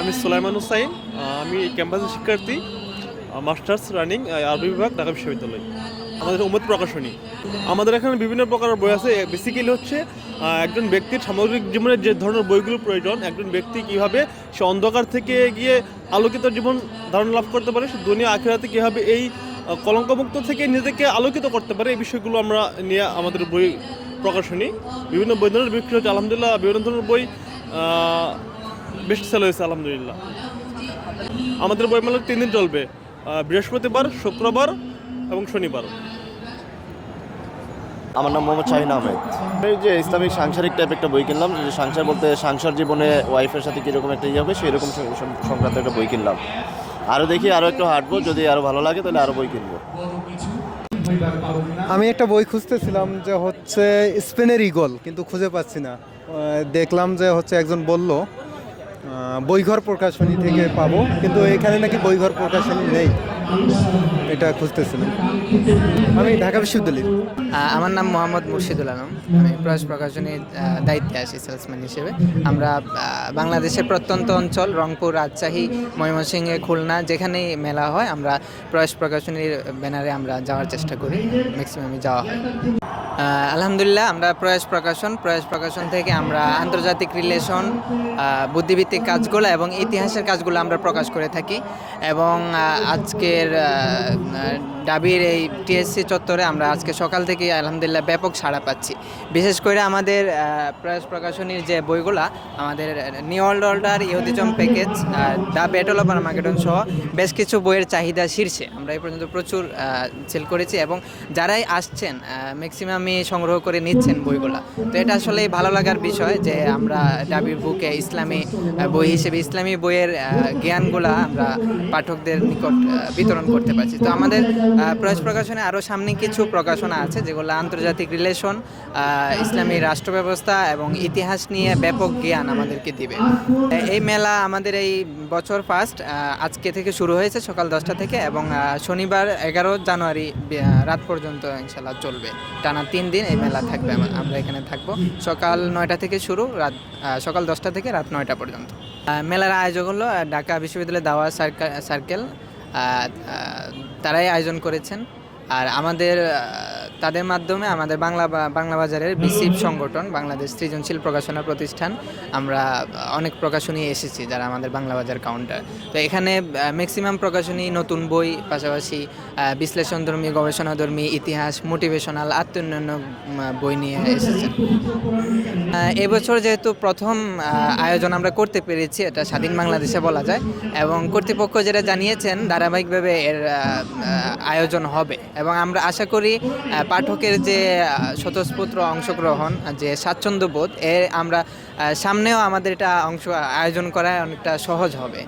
আমি সুলাইমান হুসাইন। আমি ক্যাম্পাসের শিক্ষার্থী, মাস্টার্স রানিং আরবি বিভাগ, ঢাকা বিশ্ববিদ্যালয়। আমাদের উম্মত প্রকাশনী। আমাদের এখানে বিভিন্ন প্রকারের বই আছে। বেসিক্যালি হচ্ছে একজন ব্যক্তির সামগ্রিক জীবনের যে ধরনের বইগুলো প্রয়োজন, একজন ব্যক্তি কীভাবে সে অন্ধকার থেকে গিয়ে আলোকিত জীবন ধারণ লাভ করতে পারে, সে দুনিয়া আখিরাতে কীভাবে এই কলঙ্কমুক্ত থেকে নিজেকে আলোকিত করতে পারে, এই বিষয়গুলো আমরা নিয়ে আমাদের বই প্রকাশনী। বিভিন্ন বই ধরনের বিক্রি হচ্ছে আলহামদুলিল্লাহ। বিভিন্ন ধরনের বই বেস্ট সেল হয়েছে আলহামদুলিল্লাহ। আমাদের বইমেলা 3 দিন চলবে, বৃহস্পতিবার, শুক্রবার এবং শনিবার। আমার নাম মোহাম্মদ শাহিন আহমেদ। এই যে ইসলামিক সাংসারিক টাইপ একটা বই কিনলাম, যে সংসার বলতে সংসার জীবনে ওয়াইফের সাথে কীরকম একটা হবে সেরকম সংক্রান্ত একটা বই কিনলাম। আরও দেখি, আরও একটু হাঁটবো, যদি আরও ভালো লাগে তাহলে আরও বই কিনবো। আমি একটা বই খুঁজতেছিলাম যে হচ্ছে স্পেনের ঈগল, কিন্তু খুঁজে পাচ্ছি না। দেখলাম যে হচ্ছে একজন বলল বইঘর প্রকাশনী থেকে পাবো, কিন্তু এখানে নাকি বইঘর প্রকাশনী নেই। এটা খুঁজতেছিলাম। আমি ঢাকা বিশ্ববিদ্যালয়। আমার নাম মোহাম্মদ মুর্শিদুল আলম। আমি প্রয়াস প্রকাশনীর দায়িত্বে আছি সেলসম্যান হিসেবে। আমরা বাংলাদেশের প্রত্যন্ত অঞ্চল রংপুর, রাজশাহী, ময়মনসিংহে, খুলনা যেখানেই মেলা হয় আমরা প্রয়াস প্রকাশনীর ব্যানারে আমরা যাওয়ার চেষ্টা করি। ম্যাক্সিমামই যাওয়া হয়। আলহামদুলিল্লাহ, আমরা প্রয়াস প্রকাশন থেকে আমরা আন্তর্জাতিক রিলেশন, বুদ্ধিভিত্তিক কাজগুলো এবং ইতিহাসের কাজগুলো আমরা প্রকাশ করে থাকি। এবং আজকের ডাবির এই টিএসসি চত্বরে আমরা আজকে সকাল থেকে আলহামদুলিল্লাহ ব্যাপক সাড়া পাচ্ছি। বিশেষ করে আমাদের প্রয়াস প্রকাশনীর যে বইগুলা, আমাদের নিউ ওয়ার্ল্ড অর্ডার, ইহুদিজম package, the battle of Armageddon সহ বেশ কিছু বইয়ের চাহিদা শীর্ষে আমরা এই পর্যন্ত প্রচুর সেল করেছি, এবং যারাই আসছেন ম্যাক্সিমামই সংগ্রহ করে নিচ্ছেন বইগুলা। তো এটা আসলে ভালো লাগার বিষয় যে আমরা ডাবির বুকে ইসলামী বই হিসেবে ইসলামী বইয়ের জ্ঞানগুলা আমরা পাঠকদের নিকট বিতরণ করতে পারছি। তো আমাদের প্রয়াস প্রকাশনে আরও সামনে কিছু প্রকাশনা আছে যেগুলো আন্তর্জাতিক রিলেশন, ইসলামী রাষ্ট্র ব্যবস্থা এবং ইতিহাস নিয়ে ব্যাপক জ্ঞান আমাদেরকে দিবে। এই মেলা আমাদের এই বছর ফার্স্ট আজকে থেকে শুরু হয়েছে সকাল 10টা থেকে, এবং শনিবার 11 জানুয়ারি রাত পর্যন্ত ইনশাল্লাহ চলবে। টানা 3 দিন এই মেলা থাকবে। আমরা এখানে থাকবো সকাল 9টা থেকে শুরু, সকাল 10টা থেকে রাত 9টা পর্যন্ত। মেলার আয়োজক হলো ঢাকা বিশ্ববিদ্যালয়ের দাওয়া সার্কেল, তারাই আয়োজন করেছেন। আর তাদের মাধ্যমে আমাদের বাংলা বাজারের বিসিপ সংগঠন, বাংলাদেশ সৃজনশীল প্রকাশনা প্রতিষ্ঠান, আমরা অনেক প্রকাশনী এসেছি যারা আমাদের বাংলা বাজার কাউন্টার। তো এখানে ম্যাক্সিমাম প্রকাশনী নতুন বই, পাশাপাশি বিশ্লেষণধর্মী, গবেষণাধর্মী, ইতিহাস, মোটিভেশনাল, আত্মোন্নয়ন বই নিয়ে এসেছেন। এবছর যেহেতু প্রথম আয়োজন আমরা করতে পেরেছি, এটা স্বাধীন বাংলাদেশে বলা যায়, এবং কর্তৃপক্ষ যেটা জানিয়েছেন ধারাবাহিকভাবে এর আয়োজন হবে, এবং আমরা আশা করি পাঠকের যে স্বতঃস্ফূর্ত অংশগ্রহণ, যে স্বাচ্ছন্দ্যবোধ, আমরা সামনেও আমাদের এটা আয়োজন করা অনেকটা সহজ হবে।